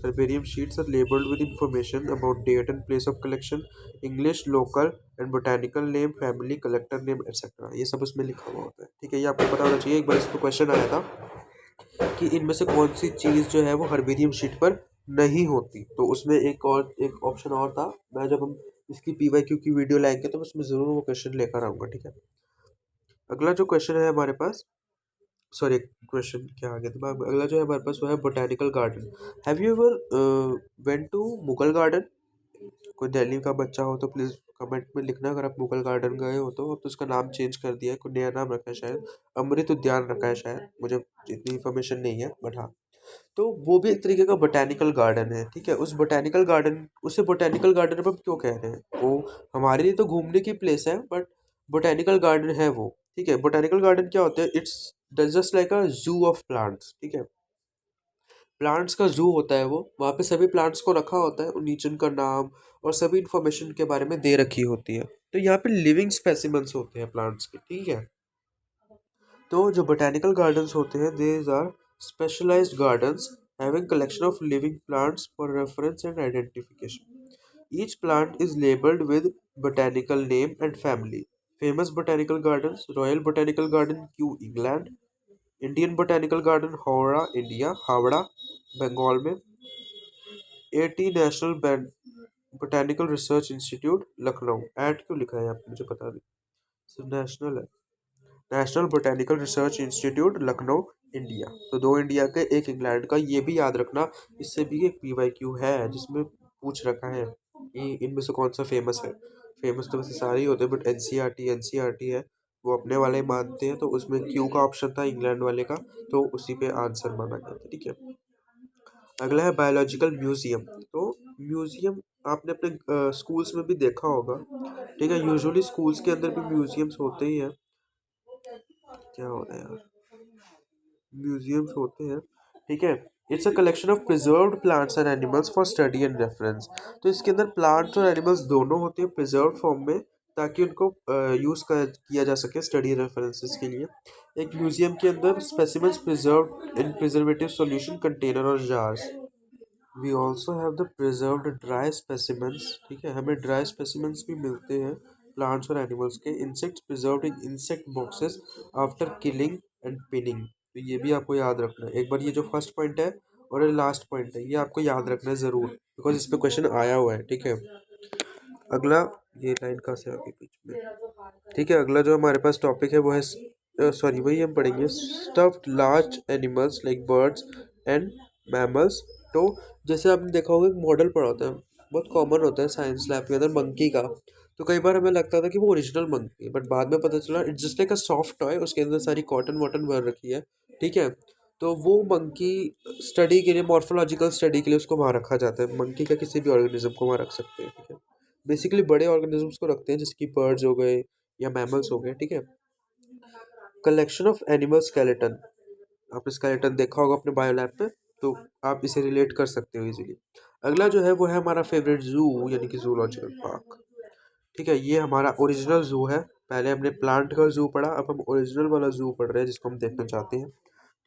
Herbarium sheets are labeled with information about date and place of collection, English, local and botanical name, family, collector name, etc. ये सब उसमें लिखा हुआ होता है। ठीक है, ये आपको पता होना चाहिए। एक बार इस पर क्वेश्चन आया था कि इनमें से कौन सी चीज़ जो है वो हर्बेरियम शीट पर नहीं होती, तो उसमें एक ऑप्शन और था। मैं जब हम इसकी पीवाईक्यू की वीडियो लाएंगे तो उसमें ज़रूर वो क्वेश्चन लेकर आऊँगा। ठीक है, अगला जो क्वेश्चन है हमारे पास, सॉरी क्वेश्चन क्या आ गया था, अगला जो है हमारे पास वो है botanical garden. Have you ever went to Mughal garden? कोई दिल्ली का बच्चा हो तो प्लीज़ कमेंट में लिखना अगर आप मुगल गार्डन गए हो तो। अब तो उसका नाम चेंज कर दिया है, कोई नया नाम रखा है शायद, अमृत उद्यान रखा है शायद, मुझे इतनी इन्फॉर्मेशन नहीं है बट हाँ। तो वो भी एक तरीके का बोटेनिकल गार्डन है। ठीक है, उस बोटेनिकल गार्डन, उसे बोटेनिकल गार्डन अब हम क्यों कह रहे हैं, वो हमारे लिए तो घूमने की प्लेस है बट बोटेनिकल गार्डन है वो। ठीक है, बोटेनिकल गार्डन क्या होता है, it's just like a zoo of plants. ठीक है, प्लांट्स का जू होता है वो, वहाँ पे सभी प्लांट्स को रखा होता है, नीचे उनका नाम और सभी इंफॉर्मेशन के बारे में दे रखी होती है। तो यहाँ पे लिविंग स्पेसिमेंस होते हैं प्लांट्स के। ठीक है, तो जो बोटेनिकल गार्डन्स होते हैं these are specialized gardens having collection of living plants for reference and identification. Each plant is labelled with botanical name and family. Famous botanical gardens: Royal Botanical Garden, Kew, England; Indian botanical garden, Howrah, India, Howrah, Bengal में; at national botanical research institute, Lucknow. At क्यों लिखा है यहाँ पे मुझे पता नहीं, सिर्फ नेशनल है। National botanical research institute, Lucknow, India. तो दो इंडिया के, एक इंग्लैंड का, ये भी याद रखना। इससे भी एक पीवाईक्यू है जिसमें पूछ रखा है कि इनमें से कौन सा फेमस है। फेमस तो वैसे सारे ही होते हैं बट एनसीईआरटी है, वो अपने वाले ही मानते हैं, तो उसमें क्यू का ऑप्शन था इंग्लैंड वाले का, तो उसी पे आंसर माना गया था। ठीक है, अगला है बायोलॉजिकल म्यूजियम। तो म्यूजियम आपने अपने स्कूल्स में भी देखा होगा। ठीक है, यूजुअली स्कूल्स के अंदर भी म्यूजियम्स होते ही हैं। क्या हो रहा है यार, म्यूजियम्स होते हैं। ठीक है, it's a collection of preserved plants and animals for study and reference. तो इसके अंदर प्लांट्स और एनिमल्स दोनों होते हैं प्रिजर्व फॉर्म में, ताकि उनको यूज़ किया जा सके स्टडी रेफरेंसेस के लिए। एक म्यूजियम के अंदर specimens preserve in preservative solution container और jars. We also have the preserved dry specimens. ठीक है, हमें ड्राई स्पेसिमेंट्स भी मिलते हैं प्लांट्स और एनिमल्स के। Insects preserved in insect boxes after killing and pinning. तो ये भी आपको याद रखना है। एक बार ये जो फर्स्ट पॉइंट है और ये लास्ट पॉइंट है, ये आपको याद रखना है ज़रूर, बिकॉज इस पे क्वेश्चन आया हुआ है। ठीक है, अगला, ये लाइन कहाँ से आ गई बीच में। ठीक है, अगला जो हमारे पास टॉपिक है वो है, सॉरी वही हम पढ़ेंगे, stuffed large animals like birds and mammals. तो जैसे आपने देखा होगा, एक मॉडल पढ़ा होता है, बहुत कॉमन होता है साइंस लैब के अंदर, मंकी का। तो कई बार हमें लगता था कि वो ओरिजिनल मंकी है, बट बाद में पता चला it's just like a soft toy, उसके अंदर सारी कॉटन वॉटन भर रखी है। ठीक है, तो वो मंकी स्टडी के लिए, मॉर्फोलॉजिकल स्टडी के लिए उसको वहाँ रखा जाता है। मंकी का किसी भी ऑर्गेनिज्म को वहाँ रख सकते हैं। ठीक है, बेसिकली बड़े ऑर्गेनिजम्स को रखते हैं, जैसे कि बर्ड्स हो गए या मैमल्स हो गए। ठीक है, कलेक्शन ऑफ एनिमल स्केलेटन। आपने स्केलेटन देखा होगा अपने बायो लैब पे, तो आप इसे रिलेट कर सकते हो इजीली। अगला जो है वो है हमारा फेवरेट जू, यानी कि जूलॉजिकल पार्क। ठीक है, ये हमारा ओरिजिनल जू है। पहले हमने प्लांट का जू पढ़ा, अब हम ओरिजिनल वाला जू पढ़ रहे हैं जिसको हम देखना चाहते हैं।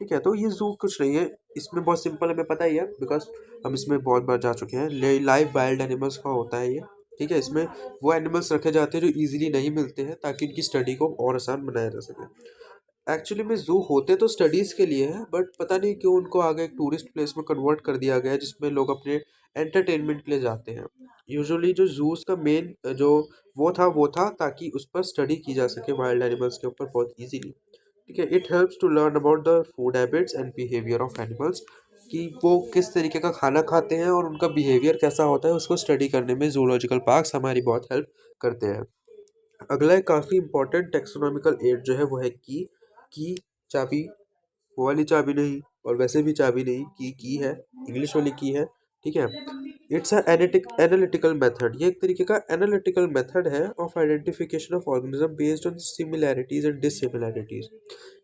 ठीक है, तो ये जू कुछ नहीं है, इसमें बहुत सिंपल हमें पता ही है, बिकॉज हम इसमें बहुत बार जा चुके हैं। लाइव वाइल्ड एनिमल्स का होता है ये। ठीक है, इसमें वो एनिमल्स रखे जाते हैं जो इजीली नहीं मिलते हैं, ताकि इनकी स्टडी को और आसान बनाया जा सके। एक्चुअली में जू होते तो स्टडीज़ के लिए है, बट पता नहीं क्यों उनको आगे एक टूरिस्ट प्लेस में कन्वर्ट कर दिया गया है, जिसमें लोग अपने एंटरटेनमेंट के लिए जाते हैं। यूजुअली जो जूस का मेन जो वो था ताकि उस पर स्टडी की जा सके वाइल्ड एनिमल्स के ऊपर बहुत इजीली। ठीक है, it helps to learn about the food habits and behaviour of animals, कि वो किस तरीके का खाना खाते हैं और उनका बिहेवियर कैसा होता है, उसको स्टडी करने में जूलॉजिकल पार्क्स हमारी बहुत हेल्प करते हैं। अगला एक काफ़ी इंपॉर्टेंट टेक्सोनॉमिकल एड जो है वो है की चाबी, वो वाली चाबी नहीं, और वैसे भी चाबी नहीं, की है, इंग्लिश वाली की है। ठीक है, इट्स अ एनालिटिकल मेथड। ये एक तरीके का एनालिटिकल मेथड है of identification of organism based on similarities and dissimilarities,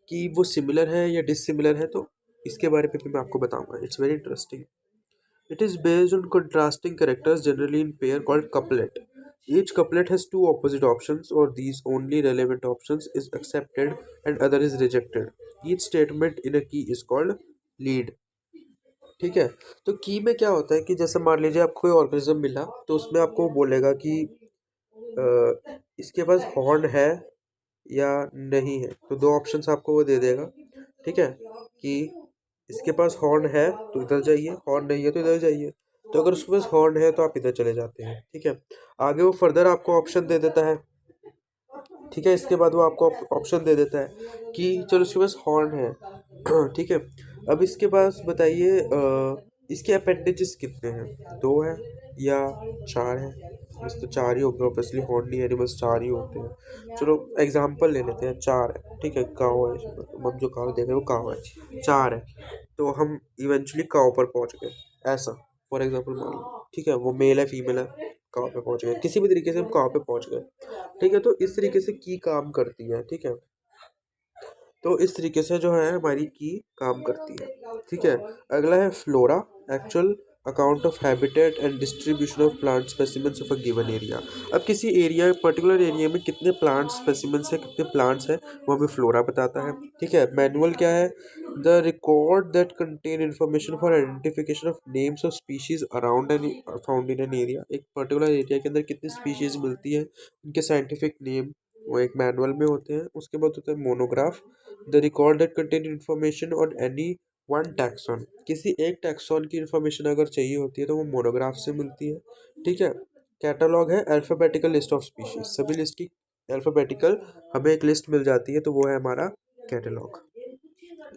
कि वो सिमिलर है या डिसिमिलर है। तो इसके बारे में भी मैं आपको बताऊंगा, it's very interesting. It is based on contrasting characters, generally in pair, called couplet. Each couplet has two opposite options, or these only relevant options is accepted and other is rejected. Each statement in a key is called lead. ठीक है। तो की में क्या होता है कि जैसे मान लीजिए आपको कोई ऑर्गेनिज्म मिला, तो उसमें आपको बोलेगा कि इसके पास हॉर्न है या नहीं है। तो दो ऑप्शंस आपको वो दे देगा, ठीक है, कि इसके पास हॉर्न है तो इधर जाइए, हॉर्न नहीं है तो इधर जाइए। तो अगर उसके पास हॉर्न है तो आप इधर चले जाते हैं, ठीक है। आगे वो फर्दर आपको ऑप्शन दे देता है, ठीक है। इसके बाद वो आपको ऑप्शन दे देता है कि चलो इसके पास हॉर्न है ठीक है। अब इसके पास बताइए इसके अपेंडेजेस कितने हैं, दो है या चार है। वैसे तो चार ही होंगे ऑब्वियसली, हॉर्नी एनिमल्स चार ही होते हैं। चलो एग्जांपल ले लेते हैं, चार है, ठीक है। काव है इसमें, तो हम जो काव देख रहे हैं वो काव है, चार है। तो हम इवेंचुअली काव पर पहुंच गए, ऐसा फॉर एग्जांपल मान लो, ठीक है। वो मेल है फीमेल है, काव पे पहुंच गए, किसी भी तरीके से हम काव पे पहुंच गए, ठीक है। तो इस तरीके से की काम करती है, ठीक है। तो इस तरीके से जो है हमारी की काम करती है, ठीक है। अगला है flora, actual account of habitat and distribution of plant specimens of a given area. अब किसी एरिया, पर्टिकुलर एरिया में कितने प्लांट स्पेसिमेंट्स है, कितने प्लांट्स हैं, वो हमें फ्लोरा बताता है, ठीक है। मैनुअल क्या है, the record that contain information for identification of names of species around an found in an area. एक पर्टिकुलर एरिया के अंदर कितनी स्पीशीज मिलती है, उनके साइंटिफिक नेम वो एक मैनुअल में होते हैं। उसके बाद होता है monograph, the record that contain information on any one taxon. किसी एक टैक्सॉन की इन्फॉर्मेशन अगर चाहिए होती है तो वो मोनोग्राफ से मिलती है, ठीक है। कैटलॉग है अल्फ़ाबेटिकल लिस्ट ऑफ स्पीशीज, सभी लिस्ट की अल्फ़ाबेटिकल हमें एक लिस्ट मिल जाती है, तो वो है हमारा कैटलॉग।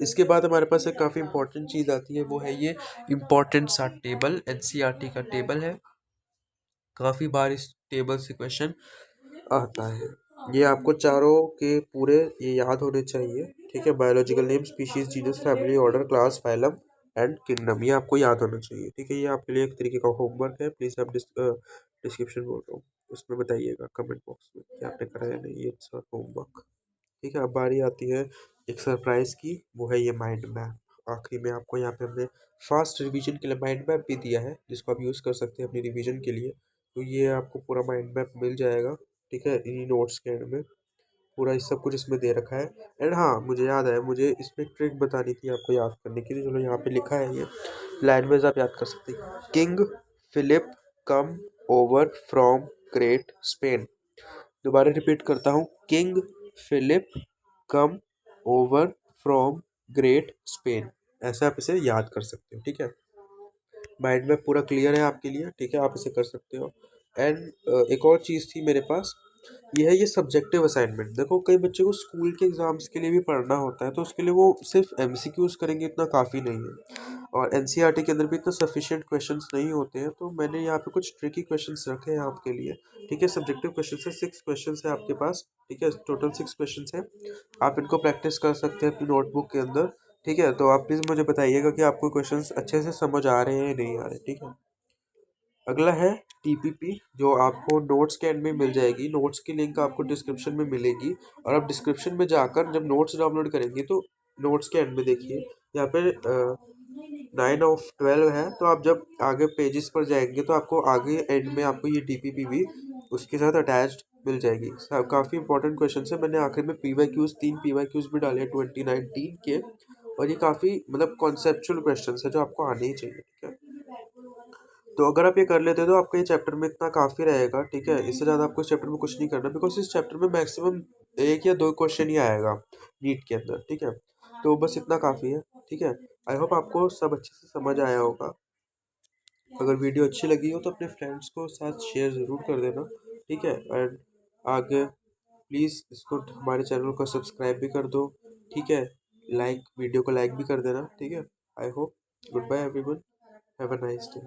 इसके बाद हमारे पास एक काफ़ी इंपॉर्टेंट चीज़ आती है, वो है ये इम्पोर्टेंट सा टेबल, एनसीईआरटी का टेबल है। काफ़ी बार इस टेबल से क्वेश्चन आता है। ये आपको चारों के पूरे ये याद होने चाहिए, ठीक है। Biological name, species, genus, family, order, class, phylum and kingdom, ये आपको याद होना चाहिए, ठीक है। ये आपके लिए एक तरीके का होमवर्क है। प्लीज़ आप डिस्क्रिप्शन बोल रहा हूँ, उसमें बताइएगा कमेंट बॉक्स में कि आपने करा या नहीं ये सर होमवर्क, ठीक है। अब बारी आती है एक सरप्राइज की, वो है ये माइंड मैप। आखिरी में आपको यहाँ पे हमने फास्ट रिवीजन के लिए माइंड मैप भी दिया है, जिसको आप यूज़ कर सकते हैं अपनी रिवीजन के लिए। तो ये आपको पूरा माइंड मैप मिल जाएगा, ठीक है, इन्हीं नोट्स के एंड में। पूरा ये सब कुछ इसमें दे रखा है। एंड हाँ, मुझे याद है, मुझे इसमें ट्रिक बतानी थी आपको याद करने की, तो चलो यहाँ पे लिखा है, ये लैंग्वेज आप याद कर सकते हैं। King Philip come over from great Spain. दोबारा रिपीट करता हूँ, king Philip come over from great Spain. ऐसे आप इसे याद कर सकते हो, ठीक है। माइंड में पूरा क्लियर है आपके लिए, ठीक है, आप इसे कर सकते हो। एंड एक और चीज़ थी मेरे पास, ये है ये सब्जेक्टिव असाइनमेंट। देखो कई बच्चे को स्कूल के एग्ज़ाम्स के लिए भी पढ़ना होता है, तो उसके लिए वो सिर्फ एमसीक्यूज करेंगे इतना काफ़ी नहीं है, और एनसीईआरटी के अंदर भी इतना सफिशिएंट क्वेश्चंस नहीं होते हैं। तो मैंने यहाँ पे कुछ ट्रिकी क्वेश्चंस रखे हैं आपके लिए, ठीक है। सब्जेक्टिव क्वेश्चन है, 6 क्वेश्चन है आपके पास, ठीक है। टोटल 6 क्वेश्चन है, आप इनको प्रैक्टिस कर सकते हैं अपनी नोटबुक के अंदर, ठीक है। तो आप प्लीज़ मुझे बताइएगा कि आपको क्वेश्चंस अच्छे से समझ आ रहे हैं या नहीं आ रहे, ठीक है। अगला है टीपीपी, जो आपको नोट्स के एंड में मिल जाएगी। नोट्स की लिंक आपको डिस्क्रिप्शन में मिलेगी, और आप डिस्क्रिप्शन में जाकर जब नोट्स डाउनलोड करेंगे तो नोट्स के एंड में देखिए यहाँ पे 9 of 12 है। तो आप जब आगे पेजेस पर जाएंगे तो आपको आगे एंड में आपको ये टीपीपी भी उसके साथ अटैच्ड मिल जाएगी। काफ़ी इंपॉर्टेंट क्वेश्चन है। मैंने आखिर में पीवाईक्यूज 3 पीवाईक्यूज भी डाले 2019 के, और ये काफ़ी मतलब कॉन्सेप्चुअल क्वेश्चन है जो आपको आने ही चाहिए, ठीक है। तो अगर आप ये कर लेते हो तो आपका ये चैप्टर में इतना काफ़ी रहेगा, ठीक है। इससे ज़्यादा आपको इस चैप्टर में कुछ नहीं करना, बिकॉज इस चैप्टर में मैक्सिमम 1 या 2 क्वेश्चन ही आएगा नीट के अंदर, ठीक है। तो बस इतना काफ़ी है, ठीक है। आई होप आपको सब अच्छे से समझ आया होगा। अगर वीडियो अच्छी लगी हो तो अपने फ्रेंड्स को साथ शेयर ज़रूर कर देना, ठीक है। एंड आगे प्लीज़ इसको हमारे चैनल को सब्सक्राइब भी कर दो, ठीक है। लाइक वीडियो को लाइक भी कर देना, ठीक है। I hope, good bye everyone, have a nice day.